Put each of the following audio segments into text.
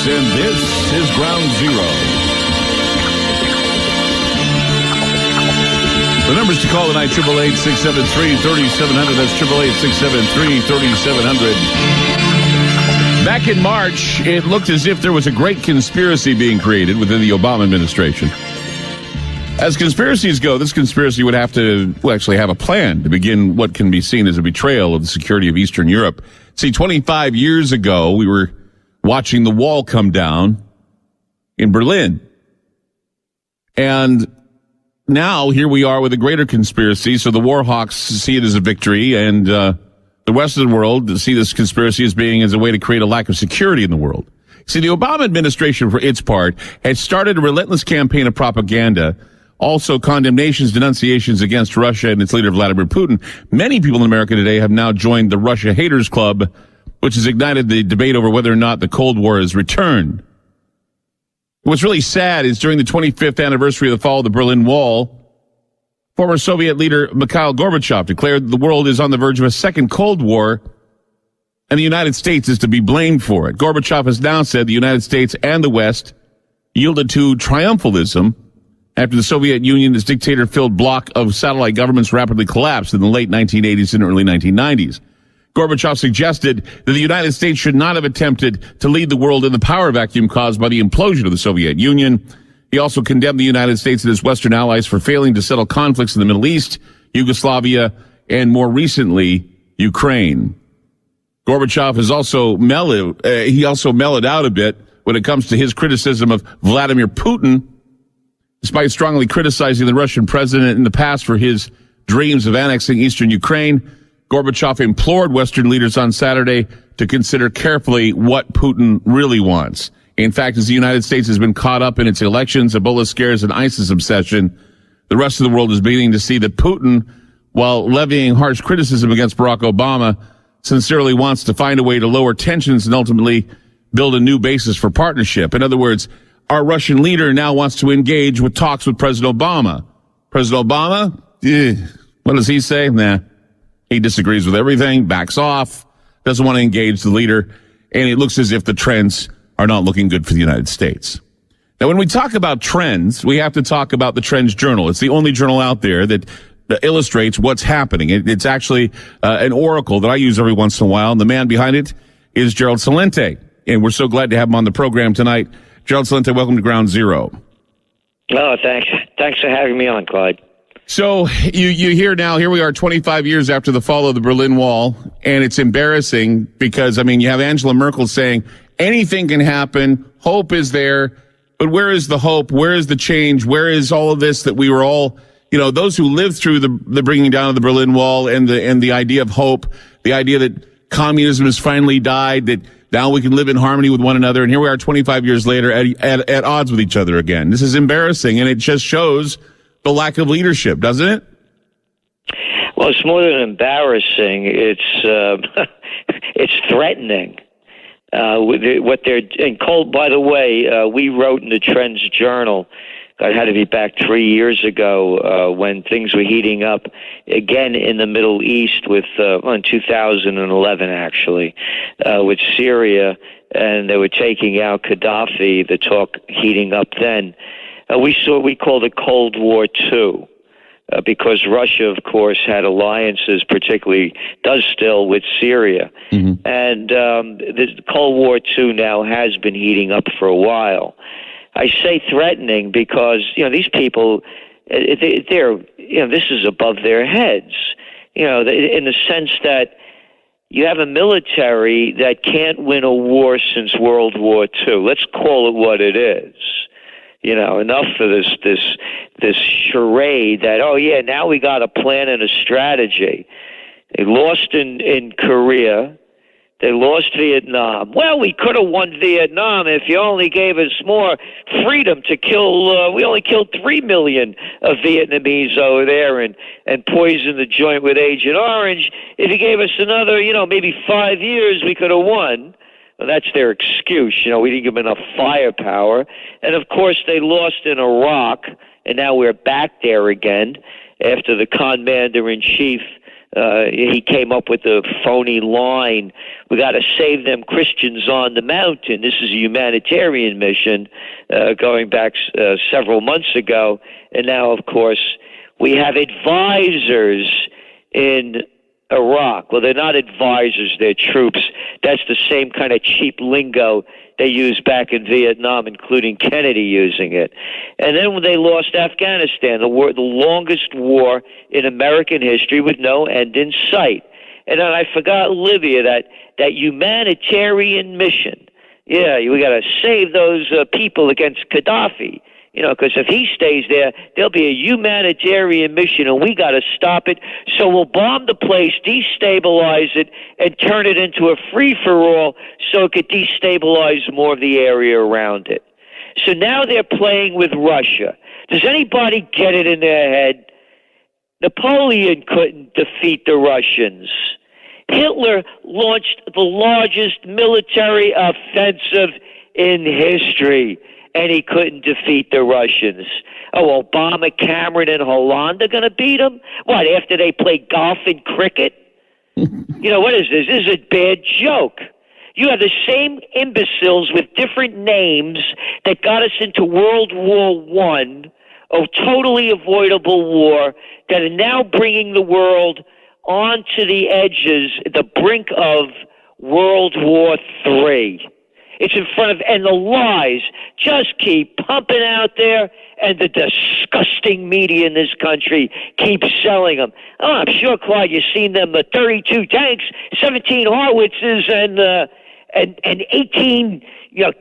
and this is Ground Zero. The numbers to call tonight, 888-673-3700. That's 888-673-3700. Back in March, it looked as if there was a great conspiracy being created within the Obama administration. As conspiracies go, this conspiracy would have to actually have a plan to begin what can be seen as a betrayal of the security of Eastern Europe. See, 25 years ago, we were watching the wall come down in Berlin. And now here we are with a greater conspiracy. So the war hawks see it as a victory, and the rest of the world see this conspiracy as being as a way to create a lack of security in the world. See, the Obama administration, for its part, has started a relentless campaign of propaganda, also condemnations, denunciations against Russia and its leader, Vladimir Putin. Many people in America today have now joined the Russia Haters Club, which has ignited the debate over whether or not the Cold War has returned. What's really sad is during the 25th anniversary of the fall of the Berlin Wall, former Soviet leader Mikhail Gorbachev declared the world is on the verge of a second Cold War, and the United States is to be blamed for it. Gorbachev has now said the United States and the West yielded to triumphalism after the Soviet Union's dictator-filled bloc of satellite governments rapidly collapsed in the late 1980s and early 1990s. Gorbachev suggested that the United States should not have attempted to lead the world in the power vacuum caused by the implosion of the Soviet Union. He also condemned the United States and its Western allies for failing to settle conflicts in the Middle East, Yugoslavia, and more recently, Ukraine. Gorbachev has also mellowed out a bit when it comes to his criticism of Vladimir Putin, despite strongly criticizing the Russian president in the past for his dreams of annexing eastern Ukraine. Gorbachev implored Western leaders on Saturday to consider carefully what Putin really wants. In fact, as the United States has been caught up in its elections, Ebola scares, and ISIS obsession, the rest of the world is beginning to see that Putin, while levying harsh criticism against Barack Obama, sincerely wants to find a way to lower tensions and ultimately build a new basis for partnership. In other words, our Russian leader now wants to engage with talks with President Obama. President Obama, what does he say? Nah. He disagrees with everything, backs off, doesn't want to engage the leader, and it looks as if the trends are not looking good for the United States. Now, when we talk about trends, we have to talk about the Trends Journal. It's the only journal out there that illustrates what's happening. It's actually an oracle that I use every once in a while, and the man behind it is Gerald Celente, and we're so glad to have him on the program tonight. Gerald Celente, welcome to Ground Zero. Oh, thanks. Thanks for having me on, Clyde. So you hear now, here we are 25 years after the fall of the Berlin Wall, and it's embarrassing because, I mean, you have Angela Merkel saying anything can happen, hope is there, but where is the hope? Where is the change? Where is all of this that we were all, you know, those who lived through the bringing down of the Berlin Wall and the idea of hope, the idea that communism has finally died, that now we can live in harmony with one another, and here we are 25 years later at odds with each other again. This is embarrassing, and it just shows the lack of leadership, doesn't it? Well, it's more than embarrassing. It's it's threatening. What they're and Cole. By the way, we wrote in the Trends Journal. It had to be back 3 years ago when things were heating up again in the Middle East in 2011 actually with Syria, and they were taking out Gaddafi. The talk heating up then. We called it Cold War II, because Russia, of course, had alliances, particularly does still, with Syria. Mm-hmm. And the Cold War II now has been heating up for a while. I say threatening because, you know, these people, they're, you know, this is above their heads, you know, in the sense that you have a military that can't win a war since World War II. Let's call it what it is. You know, enough for this charade that, oh yeah, now we got a plan and a strategy. They lost in Korea. They lost Vietnam. Well, we could have won Vietnam if you only gave us more freedom to kill. We only killed 3 million of Vietnamese over there and poisoned the joint with Agent Orange. If you gave us another, you know, maybe 5 years, we could have won. Well, that's their excuse. You know, we didn't give them enough firepower. And, of course, they lost in Iraq, and now we're back there again after the commander-in-chief He came up with a phony line, we got to save them Christians on the mountain. This is a humanitarian mission going back several months ago. And now, of course, we have advisors in Iraq. Well, they're not advisors, they're troops. That's the same kind of cheap lingo they used back in Vietnam, including Kennedy using it. And then when they lost Afghanistan, the longest war in American history with no end in sight. And then I forgot Libya, that humanitarian mission. Yeah, we got to save those people against Gaddafi. Because if he stays there, there'll be a humanitarian mission, and we got to stop it. So we'll bomb the place, destabilize it, and turn it into a free-for-all so it could destabilize more of the area around it. So now they're playing with Russia. Does anybody get it in their head? Napoleon couldn't defeat the Russians. Hitler launched the largest military offensive in history, and he couldn't defeat the Russians. Oh, Obama, Cameron, and Hollande are going to beat him? What, after they play golf and cricket? What is this? This is a bad joke. You have the same imbeciles with different names that got us into World War I, a totally avoidable war, that are now bringing the world onto the edges, the brink of World War III. It's in front of, and the lies just keep pumping out there, and the disgusting media in this country keeps selling them. Oh, I'm sure, Clyde, you've seen them, 32 tanks, 17 Howitzers, and 18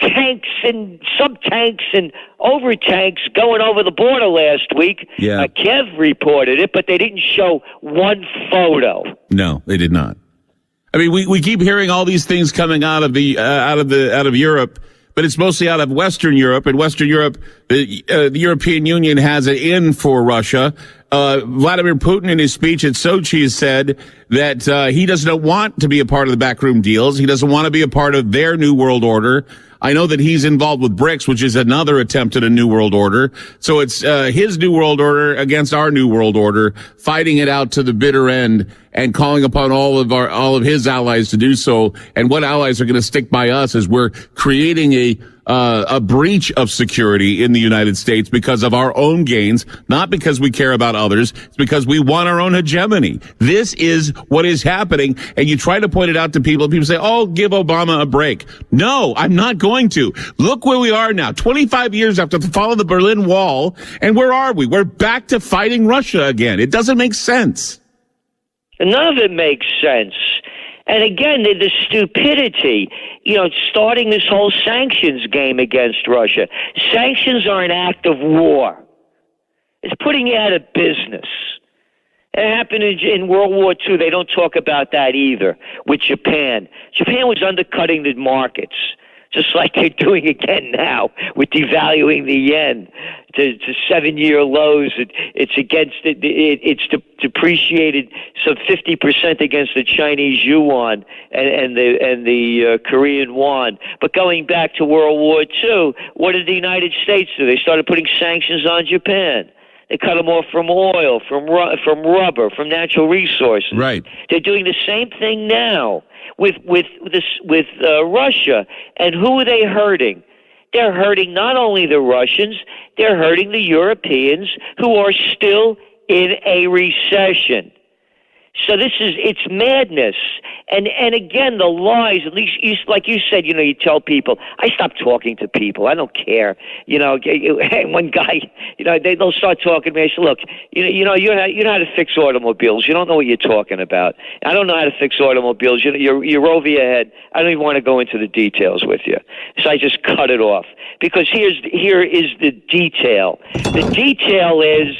tanks and sub-tanks and over-tanks going over the border last week. Yeah. Kev reported it, but they didn't show one photo. No, they did not. I mean, we keep hearing all these things coming out of Europe, but it's mostly out of Western Europe. In Western Europe, the European Union has an in for Russia. Vladimir Putin, in his speech at Sochi, said that he doesn't want to be a part of the backroom deals. He doesn't want to be a part of their new world order. I know that he's involved with BRICS, which is another attempt at a new world order. So it's his new world order against our new world order, fighting it out to the bitter end and calling upon all of his allies to do so. And what allies are going to stick by us as we're creating a breach of security in the United States because of our own gains, not because we care about others. It's because we want our own hegemony. This is what is happening. And you try to point it out to people. People say, oh, give Obama a break. No, I'm not going to. Look where we are now, 25 years after the fall of the Berlin Wall. And where are we? We're back to fighting Russia again. It doesn't make sense. None of it makes sense. And again, the stupidity, starting this whole sanctions game against Russia. Sanctions are an act of war. It's putting you out of business. It happened in World War II. They don't talk about that either with Japan. Japan was undercutting the markets, just like they're doing again now with devaluing the yen to 7-year lows. It's against it's depreciated some 50% against the Chinese yuan and the Korean won. But going back to World War II, what did the United States do? They started putting sanctions on Japan. They cut them off from oil, from rubber, from natural resources. Right. They're doing the same thing now with Russia. And who are they hurting? They're hurting not only the Russians, they're hurting the Europeans who are still in a recession. So it's madness. And again, the lies, at least, like you said, you tell people, I stopped talking to people. I don't care. One guy, they'll start talking to me. I say, look, you know how to fix automobiles. You don't know what you're talking about. I don't know how to fix automobiles. You're over your head. I don't even want to go into the details with you. So I just cut it off. Because here is the detail. The detail is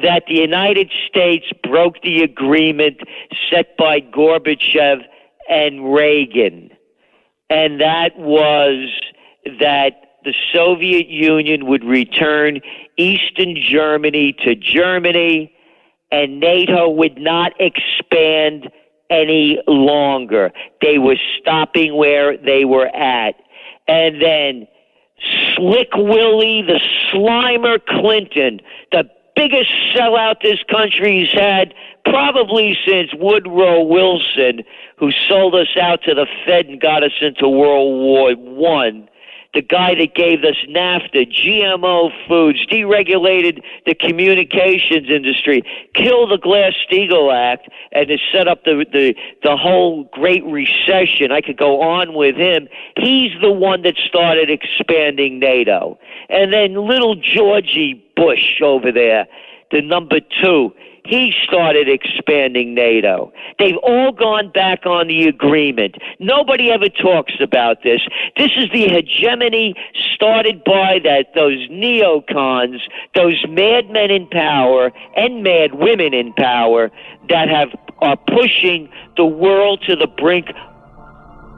that the United States broke the agreement set by Gorbachev and Reagan. And that was that the Soviet Union would return Eastern Germany to Germany, and NATO would not expand any longer. They were stopping where they were at. And then Slick Willie, the Slimer Clinton, the biggest sellout this country's had probably since Woodrow Wilson, who sold us out to the Fed and got us into World War I. The guy that gave us NAFTA, GMO foods, deregulated the communications industry, killed the Glass-Steagall Act, and has set up the whole Great Recession. I could go on with him. He's the one that started expanding NATO. And then little Georgie Bush over there, the number 2, he started expanding NATO. They've all gone back on the agreement. Nobody ever talks about this. This is the hegemony started by those neocons, those madmen in power and mad women in power that are pushing the world to the brink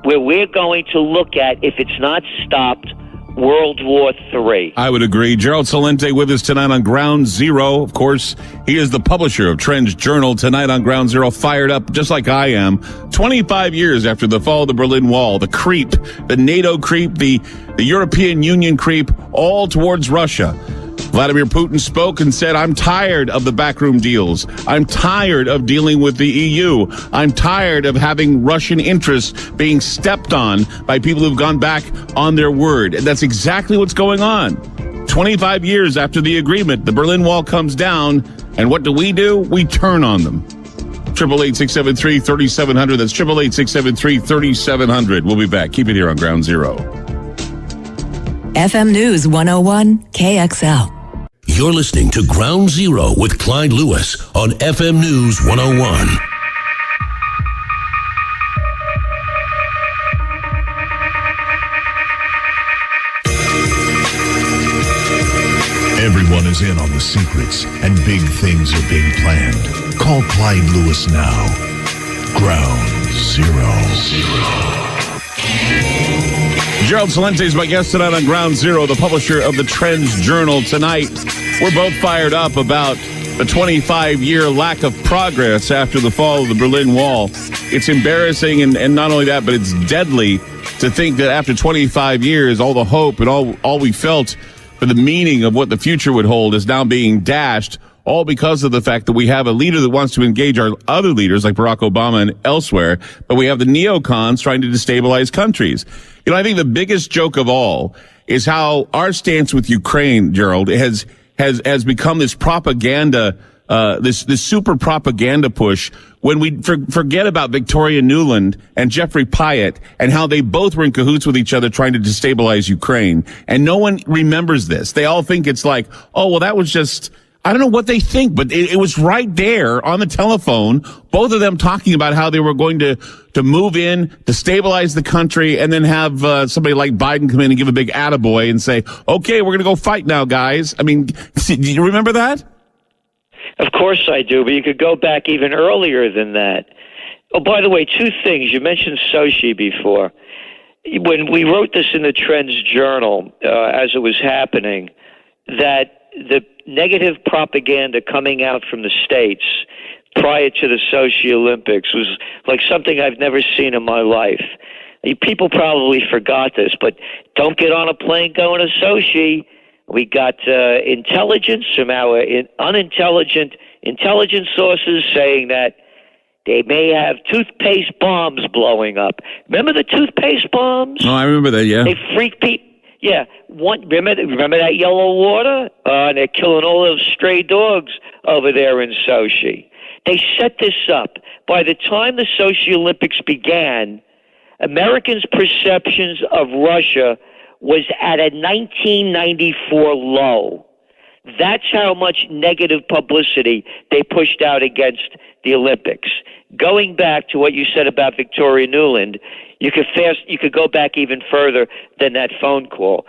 where we're going to look at, if it's not stopped, World War III. I would agree. Gerald Celente with us tonight on Ground Zero. Of course, he is the publisher of Trends Journal. Tonight on Ground Zero, fired up just like I am. 25 years after the fall of the Berlin Wall, the creep, the NATO creep, the European Union creep, all towards Russia. Vladimir Putin spoke and said, I'm tired of the backroom deals. I'm tired of dealing with the EU. I'm tired of having Russian interests being stepped on by people who've gone back on their word. And that's exactly what's going on. 25 years after the agreement, the Berlin Wall comes down, and what do? We turn on them. 888-673-3700. That's 888-673-3700. We'll be back. Keep it here on Ground Zero. FM News 101 KXL. You're listening to Ground Zero with Clyde Lewis on FM News 101. Everyone is in on the secrets, and big things are being planned. Call Clyde Lewis now. Ground Zero. Gerald Celente is my guest tonight on Ground Zero, the publisher of the Trends Journal. Tonight, we're both fired up about the 25-year lack of progress after the fall of the Berlin Wall. It's embarrassing, and not only that, but it's deadly to think that after 25 years, all the hope and all we felt for the meaning of what the future would hold is now being dashed, all because of the fact that we have a leader that wants to engage our other leaders like Barack Obama and elsewhere, but we have the neocons trying to destabilize countries. You know, I think the biggest joke of all is how our stance with Ukraine, Gerald, has become this propaganda, this super propaganda push when we forget about Victoria Nuland and Jeffrey Pyatt and how they both were in cahoots with each other trying to destabilize Ukraine. And no one remembers this. They all think it's like, oh, well, that was just, I don't know what they think, but it was right there on the telephone, both of them talking about how they were going to move in, to stabilize the country, and then have somebody like Biden come in and give a big attaboy and say, okay, we're going to go fight now, guys. I mean, do you remember that? Of course I do, but you could go back even earlier than that. Oh, by the way, 2 things. You mentioned Sochi before. When we wrote this in the Trends Journal, as it was happening, that the negative propaganda coming out from the States prior to the Sochi Olympics was like something I've never seen in my life. People probably forgot this, but don't get on a plane going to Sochi. We got intelligence from our unintelligent intelligence sources saying that they may have toothpaste bombs blowing up. Remember the toothpaste bombs? Oh, I remember that, yeah. They freak people. Yeah, remember that yellow water? And they're killing all those stray dogs over there in Sochi. They set this up. By the time the Sochi Olympics began, Americans' perceptions of Russia was at a 1994 low. That's how much negative publicity they pushed out against the Olympics. Going back to what you said about Victoria Nuland, you could go back even further than that phone call.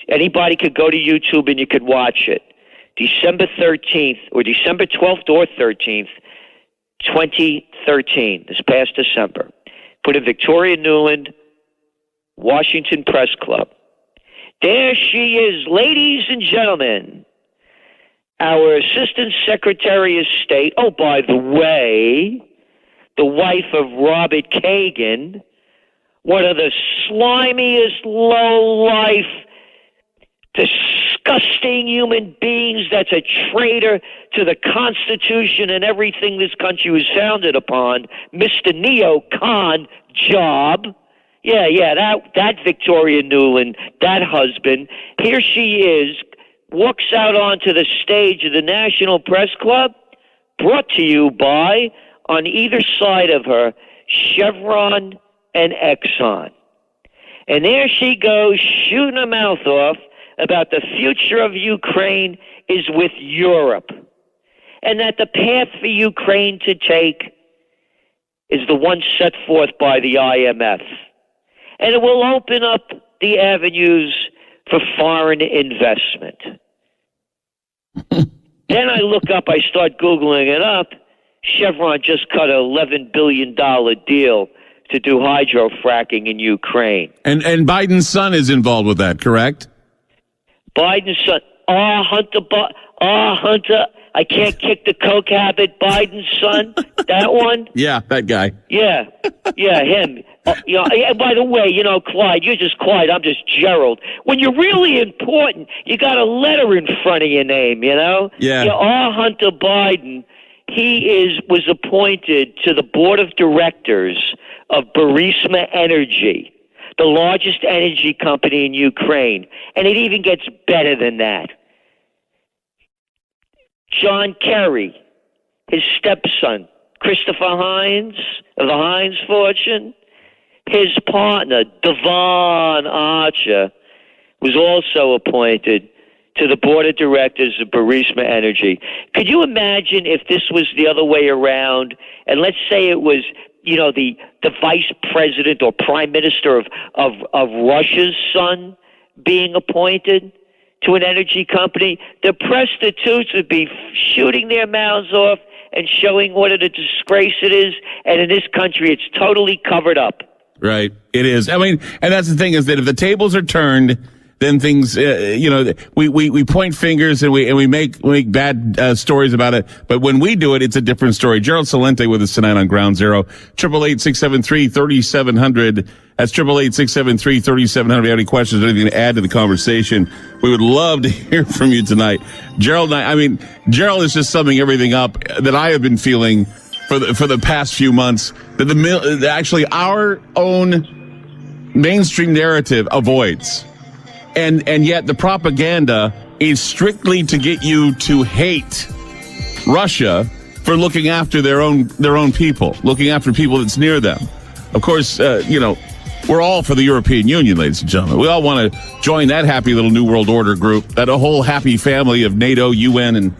Anybody could go to YouTube and you could watch it. December 13th or December 12th or 13th, 2013, this past December. Put in Victoria Nuland, Washington Press Club. There she is, ladies and gentlemen. Our Assistant Secretary of State, oh, by the way, the wife of Robert Kagan, one of the slimiest, low-life, disgusting disgusting human beings, that's a traitor to the Constitution and everything this country was founded upon, Mr. Neocon Job. Yeah, that Victoria Nuland, that husband. Here she is, walks out onto the stage of the National Press Club, brought to you by, on either side of her, Chevron and Exxon. And there she goes, shooting her mouth off about the future of Ukraine is with Europe, and that the path for Ukraine to take is the one set forth by the IMF. And it will open up the avenues for foreign investment. Then I look up, I start Googling it up. Chevron just cut an $11 billion deal to do hydrofracking in Ukraine. And Biden's son is involved with that, correct? Biden's son. Hunter. I can't kick the coke habit. Biden's son. That one? Yeah, that guy. Yeah, him. And by the way, Clyde, you're just Clyde. I'm just Gerald. When you're really important, you got a letter in front of your name, Yeah. Hunter Biden. He was appointed to the board of directors of Burisma Energy, the largest energy company in Ukraine. And it even gets better than that. John Kerry, his stepson, Christopher Hines of the Hines fortune, his partner, Devon Archer, was also appointed to the board of directors of Burisma Energy. Could you imagine if this was the other way around, and let's say it was, the vice president or prime minister of Russia's son being appointed to an energy company? The prostitutes would be shooting their mouths off and showing what a disgrace it is, and in this country, it's totally covered up. Right. It is. I mean, and that's the thing is that if the tables are turned, then things, we point fingers and we make bad stories about it. But when we do it, it's a different story. Gerald Celente with us tonight on Ground Zero. 888-673-3700. That's 888-673-3700. If you have any questions or anything to add to the conversation, we would love to hear from you tonight. Gerald Gerald is just summing everything up that I have been feeling for the past few months that actually our own mainstream narrative avoids. And yet the propaganda is strictly to get you to hate Russia for looking after their own people, looking after people that's near them. Of course, we're all for the European Union, ladies and gentlemen. We all want to join that happy little New World Order group, that a whole happy family of NATO, UN, and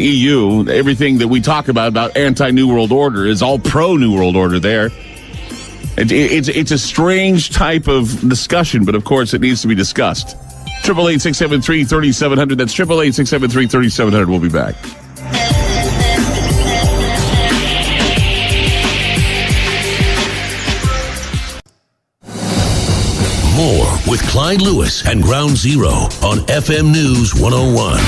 EU. Everything that we talk about anti-New World Order is all pro-New World Order there. It's a strange type of discussion, but of course it needs to be discussed. 888-673-3700. That's 888-673-3700. We'll be back. More with Clyde Lewis and Ground Zero on FM News 101.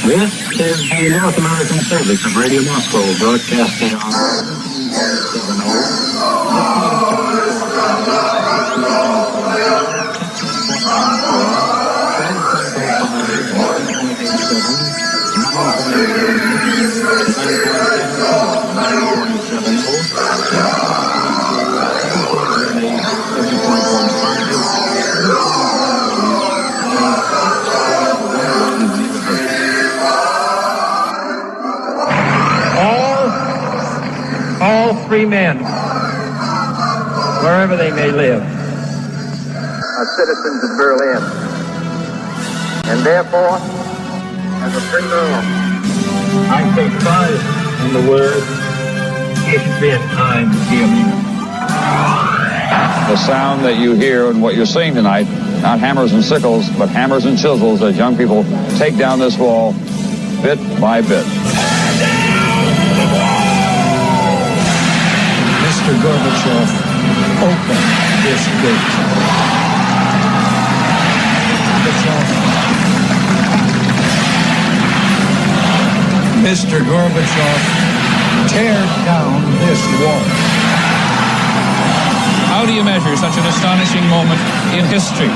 This is the North American service of Radio Moscow, broadcasting on free men, wherever they may live, are citizens of Berlin, and therefore, as a free man, I take pride in the word, it has been time to hear me. The sound that you hear and what you're seeing tonight, not hammers and sickles, but hammers and chisels as young people take down this wall bit by bit. Mr. Gorbachev, open this gate. Gorbachev, Mr. Gorbachev, tear down this wall. How do you measure such an astonishing moment in history?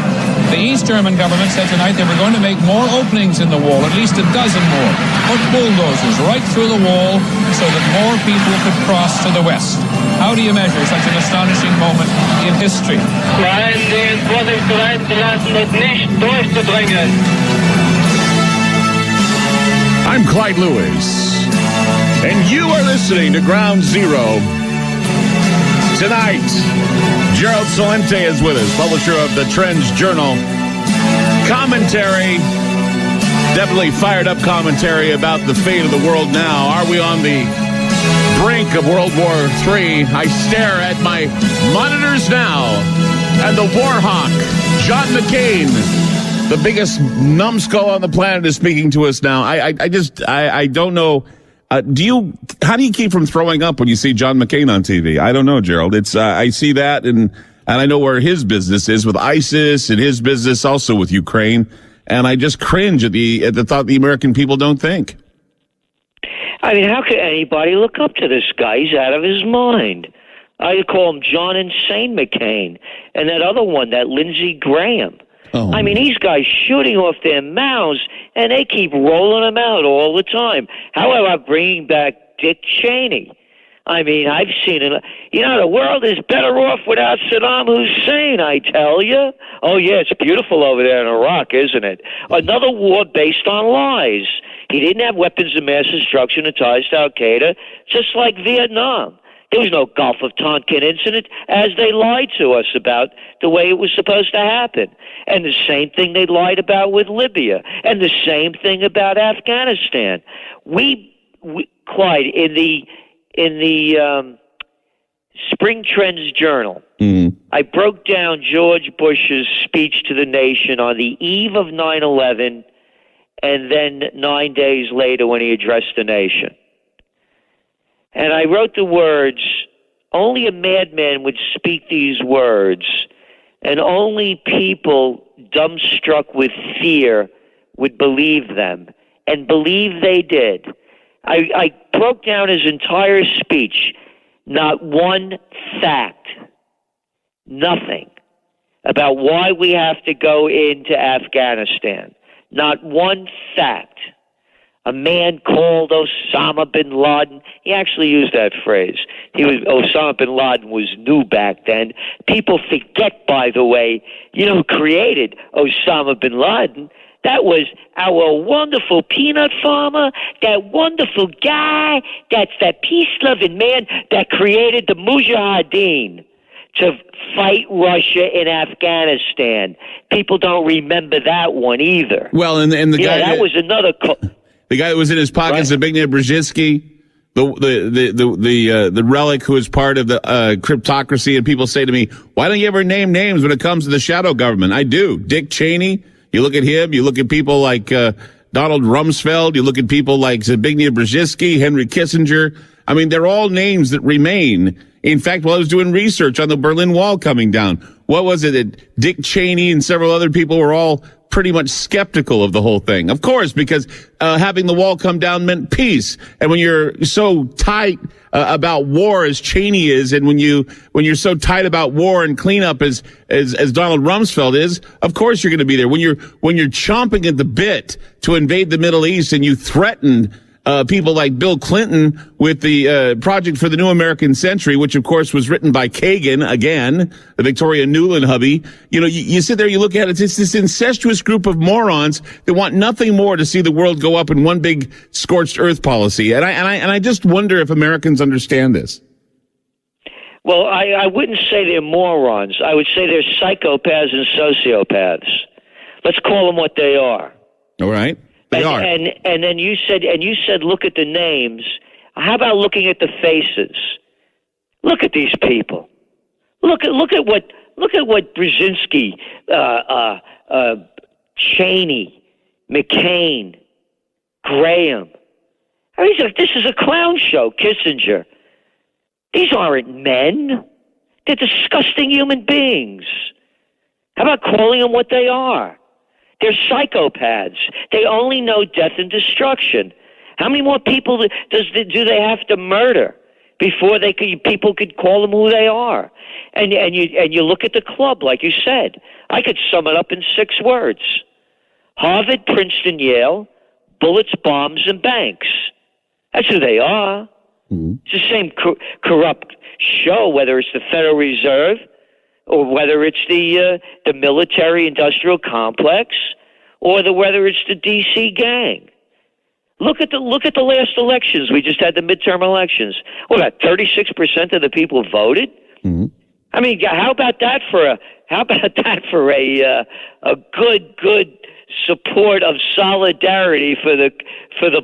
The East German government said tonight they were going to make more openings in the wall, at least a dozen more. Put bulldozers right through the wall so that more people could cross to the west. How do you measure such an astonishing moment in history? Nein, den Vorsicht bereit gelassen, es nicht durchzudringen. I'm Clyde Lewis, and you are listening to Ground Zero. Tonight, Gerald Celente is with us, publisher of the Trends Journal. Commentary, definitely fired up commentary about the fate of the world now. Are we on the brink of World War III? I stare at my monitors now, and the war hawk, John McCain, the biggest numbskull on the planet, is speaking to us now. I don't know. How do you keep from throwing up when you see John McCain on TV? I don't know, Gerald. It's I see that, and I know where his business is with ISIS, and his business also with Ukraine, and I just cringe at the thought the American people don't think. I mean, how could anybody look up to this guy? He's out of his mind. I call him John Insane McCain, and that other one, that Lindsey Graham. Oh. I mean, these guys shooting off their mouths, and they keep rolling them out all the time. How about bringing back Dick Cheney? I mean, I've seen it. You know, the world is better off without Saddam Hussein, I tell you. Oh, yeah, it's beautiful over there in Iraq, isn't it? Another war based on lies. He didn't have weapons of mass destruction and ties to Al-Qaeda, just like Vietnam. There was no Gulf of Tonkin incident, as they lied to us about the way it was supposed to happen. And the same thing they lied about with Libya, and the same thing about Afghanistan. We Clyde, in the Spring Trends Journal, I broke down George Bush's speech to the nation on the eve of 9/11, and then 9 days later when he addressed the nation. And I wrote the words, only a madman would speak these words, and only people dumbstruck with fear would believe them, and believe they did. I broke down his entire speech, not one fact, nothing, about why we have to go into Afghanistan. Not one fact. A man called Osama bin Laden. He actually used that phrase. Osama bin Laden was new back then. People forget, by the way, you know who created Osama bin Laden? That was our wonderful peanut farmer, that wonderful guy, that's that peace-loving man that created the Mujahideen to fight Russia in Afghanistan. People don't remember that one either. Well, and the guy that was another. The guy that was in his pockets, right? Zbigniew Brzezinski, the relic who is part of the cryptocracy, and people say to me, "Why don't you ever name names when it comes to the shadow government?" I do. Dick Cheney. You look at him. You look at people like Donald Rumsfeld. You look at people like Zbigniew Brzezinski, Henry Kissinger. I mean, they're all names that remain. In fact, while I was doing research on the Berlin Wall coming down, what was it that Dick Cheney and several other people were all pretty much skeptical of the whole thing? Of course, because having the wall come down meant peace. And when you're so tight about war as Cheney is, and when you're so tight about war and cleanup as Donald Rumsfeld is, of course you're going to be there. When you're chomping at the bit to invade the Middle East, and you threatened people like Bill Clinton with the Project for the New American Century, which of course was written by Kagan, again, the Victoria Nuland hubby. You know, you sit there, you look at it, it's this incestuous group of morons that want nothing more to see the world go up in one big scorched earth policy. And I just wonder if Americans understand this. Well, I wouldn't say they're morons. I would say they're psychopaths and sociopaths. Let's call them what they are. All right. They are. And then you said, look at the names. How about looking at the faces? Look at these people. Look at what Brzezinski, Cheney, McCain, Graham. I mean, this is a clown show. Kissinger. These aren't men. They're disgusting human beings. How about calling them what they are? They're psychopaths. They only know death and destruction. How many more people do they have to murder before people could call them who they are? And you look at the club, like you said. I could sum it up in 6 words: Harvard, Princeton, Yale, bullets, bombs, and banks. That's who they are. Mm-hmm. It's the same corrupt show, whether it's the Federal Reserve or whether it's the military-industrial complex or whether it's the D.C. gang. Look at the last elections. We just had the midterm elections. What, about 36% of the people voted? Mm-hmm. I mean, how about that for a good support of solidarity for the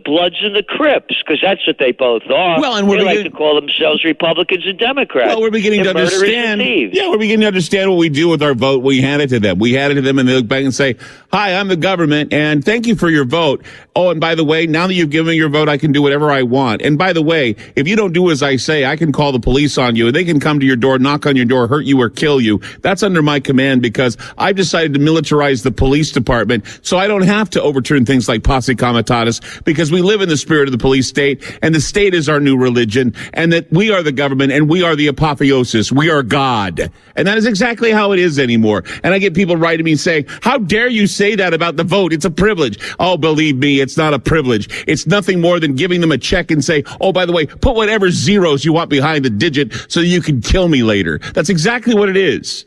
Bloods and the Crips, because that's what they both are. Well, and they like to call themselves Republicans and Democrats. Well, we're beginning to understand. Yeah, we're beginning to understand what we do with our vote. We hand it to them. We hand it to them, and they look back and say, "Hi, I'm the government, and thank you for your vote. Oh, and by the way, now that you've given me your vote, I can do whatever I want. And by the way, if you don't do as I say, I can call the police on you, and they can come to your door, knock on your door, hurt you, or kill you. That's under my command because I've decided to militarize the police department, so I don't have to overturn things like posse comitatus, because we live in the spirit of the police state, and the state is our new religion, and that we are the government, and we are the apotheosis. We are God." And that is exactly how it is anymore. And I get people writing me saying, "How dare you say that about the vote? It's a privilege." Oh, believe me, it's not a privilege. It's nothing more than giving them a check and say, "Oh, by the way, put whatever zeros you want behind the digit so you can kill me later." That's exactly what it is.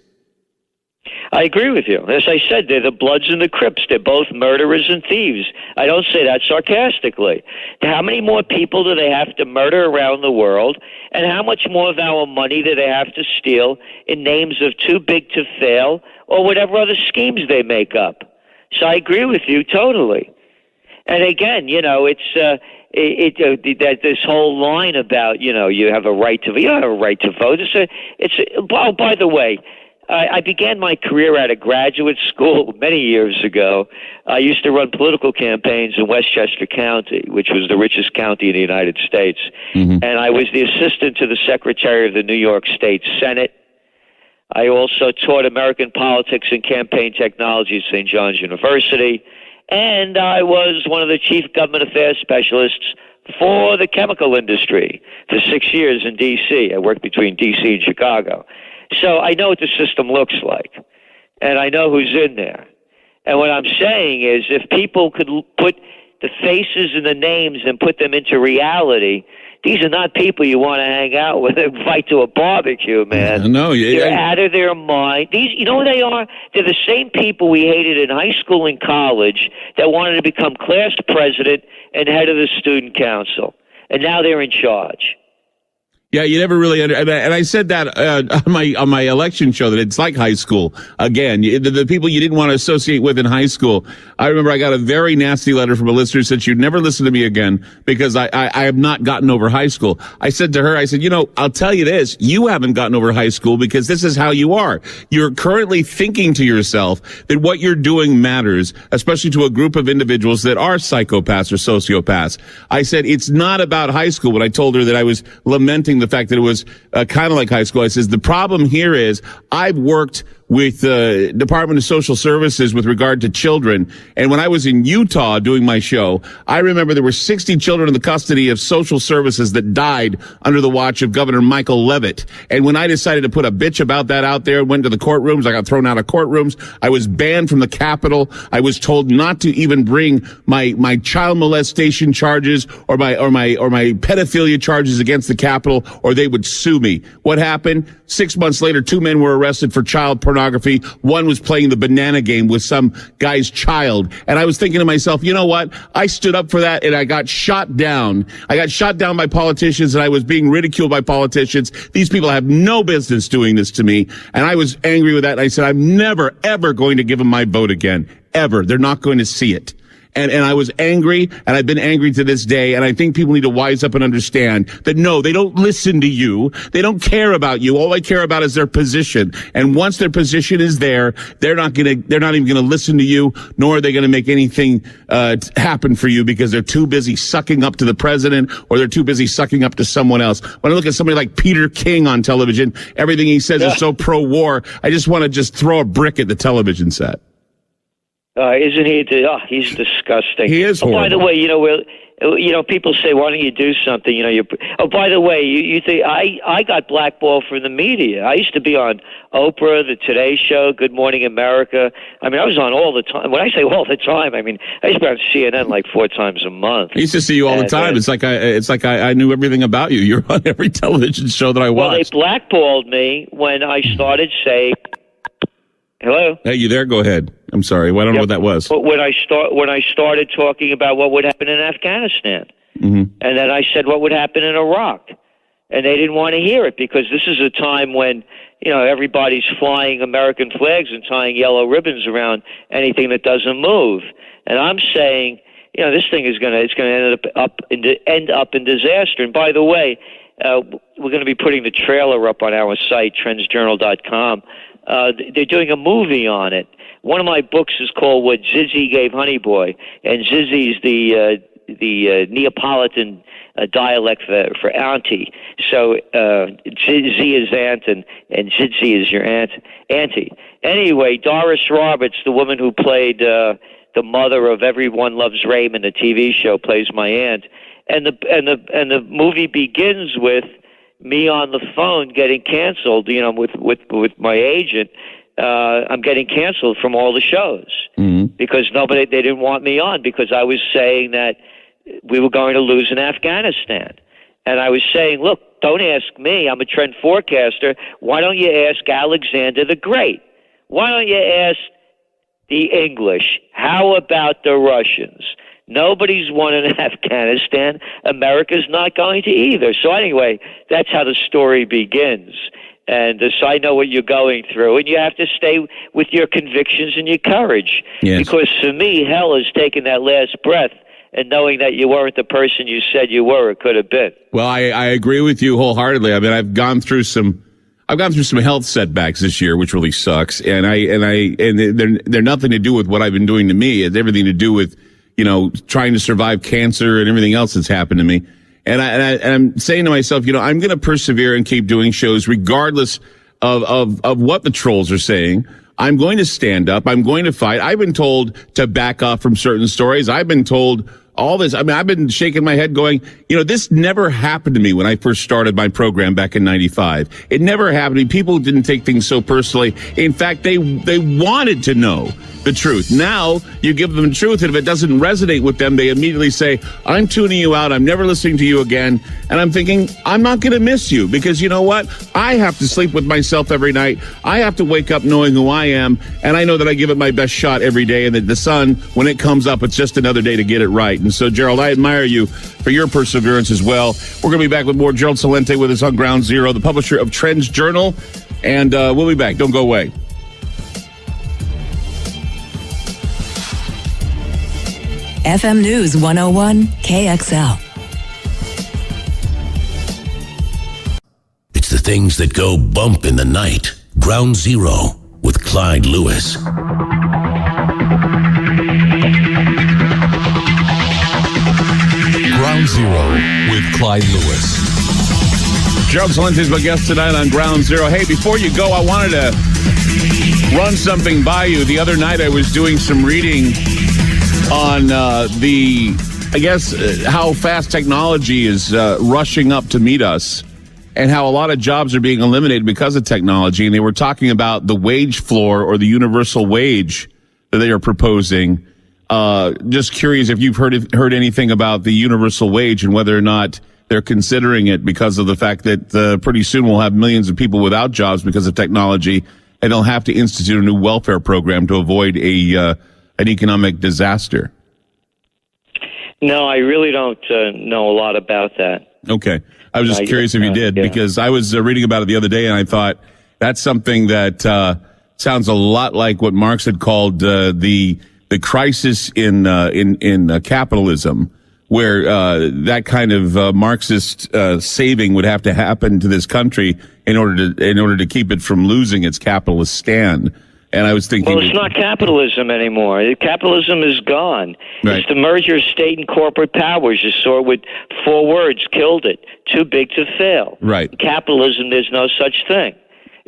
I agree with you. As I said, they're the Bloods and the Crips. They're both murderers and thieves. I don't say that sarcastically. How many more people do they have to murder around the world? And how much more of our money do they have to steal in names of too big to fail or whatever other schemes they make up? So I agree with you totally. And again, it's this whole line about, you have a right to vote. You don't have a right to vote. Oh, by the way, I began my career at a graduate school many years ago. I used to run political campaigns in Westchester County, which was the richest county in the United States. Mm-hmm. And I was the assistant to the Secretary of the New York State Senate. I also taught American politics and campaign technology at St. John's University. And I was one of the chief government affairs specialists for the chemical industry for 6 years in D.C. I worked between D.C. and Chicago. So I know what the system looks like, and I know who's in there. And what I'm saying is if people could put the faces and the names and put them into reality, these are not people you want to hang out with and invite to a barbecue, man. No, They're out of their mind. You know who they are? They're the same people we hated in high school and college that wanted to become class president and head of the student council. And now they're in charge. Yeah, you never really and I said that on my election show that it's like high school. Again, the people you didn't want to associate with in high school. I remember I got a very nasty letter from a listener who said she'd never listen to me again because I have not gotten over high school. I said to her, I said, I'll tell you this, you haven't gotten over high school because this is how you are. You're currently thinking to yourself that what you're doing matters, especially to a group of individuals that are psychopaths or sociopaths. I said, it's not about high school. When I told her that I was lamenting the fact that it was kind of like high school, I says, the problem here is I've worked with the Department of Social Services with regard to children. And when I was in Utah doing my show, I remember there were 60 children in the custody of social services that died under the watch of Governor Michael Leavitt. And when I decided to put a bitch about that out there, went to the courtrooms, I got thrown out of courtrooms. I was banned from the Capitol. I was told not to even bring my child molestation charges or my pedophilia charges against the Capitol, or they would sue me. What happened? 6 months later, 2 men were arrested for child pornography. One was playing the banana game with some guy's child. And I was thinking to myself, you know what? I stood up for that and I got shot down. I got shot down by politicians and I was being ridiculed by politicians. These people have no business doing this to me. And I was angry with that. And I said, I'm never, ever going to give them my vote again. Ever. They're not going to see it. And I was angry, and I've been angry to this day, and I think people need to wise up and understand that no, they don't listen to you. They don't care about you. All they care about is their position. And once their position is there, they're not even gonna listen to you, nor are they gonna make anything, happen for you because they're too busy sucking up to the president or they're too busy sucking up to someone else. When I look at somebody like Peter King on television, everything he says is so pro-war, I just want to throw a brick at the television set. Isn't he? He's disgusting. He is horrible. By the way, people say, "Why don't you do something?" By the way, you think I got blackballed from the media. I used to be on Oprah, the Today Show, Good Morning America. I mean, I was on all the time. When I say all the time, I mean I used to be on CNN like 4 times a month. I used to see you all the time. It's like I knew everything about you. You're on every television show that I watched. Well, they blackballed me when I started saying, "Hello." Hey, you there? Go ahead. I'm sorry. I don't know what that was. But when I started talking about what would happen in Afghanistan, and then I said what would happen in Iraq, and they didn't want to hear it because this is a time when everybody's flying American flags and tying yellow ribbons around anything that doesn't move. And I'm saying, this thing is going to end up in disaster. And by the way, we're going to be putting the trailer up on our site, trendsjournal.com. They're doing a movie on it. One of my books is called What Zizzy Gave Honey Boy, and Zizzy's the Neapolitan dialect for auntie. So Zizzy is aunt and Zizzy is your auntie. Anyway, Doris Roberts, the woman who played the mother of Everyone Loves Raymond, the TV show, plays my aunt, and the movie begins with me on the phone getting canceled, with my agent. I'm getting canceled from all the shows because they didn't want me on because I was saying that we were going to lose in Afghanistan. And I was saying, look, don't ask me. I'm a trend forecaster. Why don't you ask Alexander the Great? Why don't you ask the English? How about the Russians? Nobody's won in Afghanistan. America's not going to either. So anyway, that's how the story begins. And so I know what you're going through. And you have to stay with your convictions and your courage. Yes. Because for me, hell is taking that last breath and knowing that you weren't the person you said you were or could have been. Well, I agree with you wholeheartedly. I mean, I've gone through some health setbacks this year, which really sucks. And they're nothing to do with what I've been doing to me. It's everything to do with, trying to survive cancer and everything else that's happened to me. And I'm saying to myself, I'm going to persevere and keep doing shows regardless of what the trolls are saying. I'm going to stand up. I'm going to fight. I've been told to back off from certain stories. I've been told all this. I mean, I've been shaking my head going, this never happened to me when I first started my program back in 95. It never happened to me. People didn't take things so personally. In fact, they wanted to know the truth. Now you give them the truth, and if it doesn't resonate with them, they immediately say, I'm tuning you out. I'm never listening to you again. And I'm thinking, I'm not going to miss you because you know what? I have to sleep with myself every night. I have to wake up knowing who I am. And I know that I give it my best shot every day, and that the sun, when it comes up, it's just another day to get it right. And so, Gerald, I admire you for your perseverance as well. We're going to be back with more. Gerald Celente with us on Ground Zero, the publisher of Trends Journal. And we'll be back. Don't go away. FM News 101 KXL. It's the things that go bump in the night. Ground Zero with Clyde Lewis. Ground Zero with Clyde Lewis. Gerald Celente is my guest tonight on Ground Zero. Hey, before you go, I wanted to run something by you. The other night I was doing some reading on how fast technology is rushing up to meet us and how a lot of jobs are being eliminated because of technology. And they were talking about the wage floor or the universal wage that they are proposing. Just curious if you've heard anything about the universal wage and whether or not they're considering it because of the fact that pretty soon we'll have millions of people without jobs because of technology, and they'll have to institute a new welfare program to avoid an economic disaster. No, I really don't know a lot about that. Okay. I was just curious if you did, because I was reading about it the other day, and I thought that's something that sounds a lot like what Marx had called the crisis in capitalism, where that kind of Marxist saving would have to happen to this country in order to keep it from losing its capitalist stand. And I was thinking, well, it's not capitalism anymore. Capitalism is gone. Right. It's the merger of state and corporate powers. You saw it with 4 words, killed it. Too big to fail. Right. Capitalism, there's no such thing.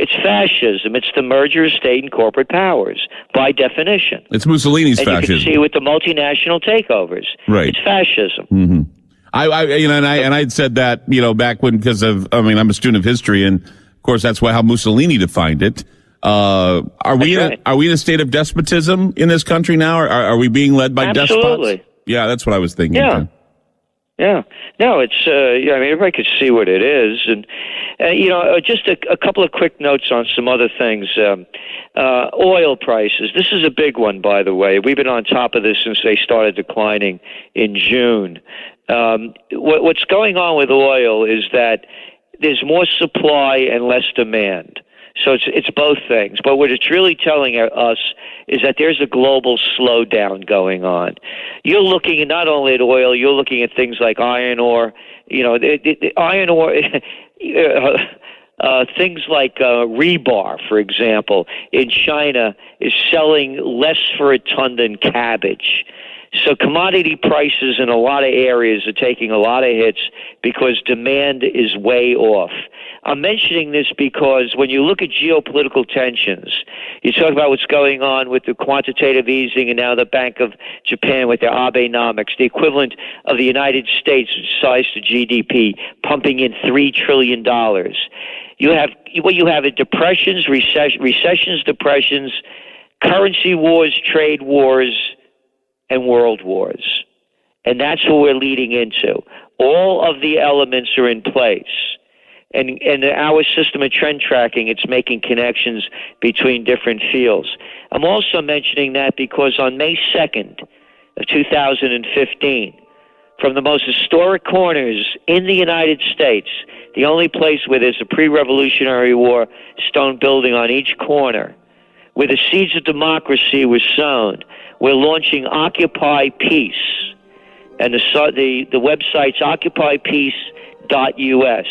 It's fascism. It's the merger of state and corporate powers, by definition. It's Mussolini's and fascism. You can see with the multinational takeovers. Right. It's fascism. Mm-hmm. I'd said that, back when, I'm a student of history, and of course that's how Mussolini defined it. Are we in a state of despotism in this country now? Are we being led by Absolutely. despots? Yeah, that's what I was thinking. Yeah. Yeah. No, it's, everybody could see what it is. And, just a couple of quick notes on some other things. Oil prices. This is a big one, by the way. We've been on top of this since they started declining in June. What's going on with oil is that there's more supply and less demand. So it's both things. But what it's really telling us is that there's a global slowdown going on. You're looking not only at oil, you're looking at things like iron ore. The iron ore, things like rebar, for example, in China is selling less for a ton than cabbage. So commodity prices in a lot of areas are taking a lot of hits because demand is way off. I'm mentioning this because when you look at geopolitical tensions, you talk about what's going on with the quantitative easing and now the Bank of Japan with their Abenomics, the equivalent of the United States size to GDP, pumping in $3 trillion. You have depressions, recessions, depressions, currency wars, trade wars, and world wars. And that's what we're leading into. All of the elements are in place. And our system of trend tracking, it's making connections between different fields. I'm also mentioning that because on May 2nd of 2015, from the most historic corners in the United States, the only place where there's a pre-Revolutionary War stone building on each corner, where the seeds of democracy were sown, we're launching Occupy Peace. And the website's occupypeace.us.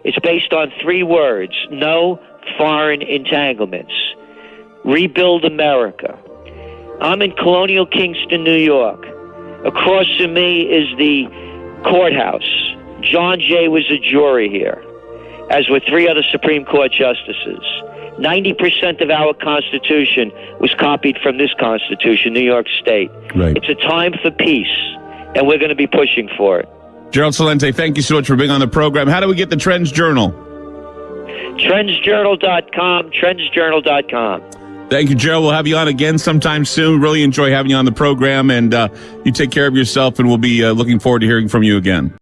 It's based on 3 words: no foreign entanglements. Rebuild America. I'm in Colonial Kingston, New York. Across from me is the courthouse. John Jay was a jury here, as were 3 other Supreme Court justices. 90% of our Constitution was copied from this Constitution, New York State. Right. It's a time for peace, and we're going to be pushing for it. Gerald Celente, thank you so much for being on the program. How do we get the Trends Journal? Trendsjournal.com, trendsjournal.com. Thank you, Gerald. We'll have you on again sometime soon. Really enjoy having you on the program, and you take care of yourself, and we'll be looking forward to hearing from you again.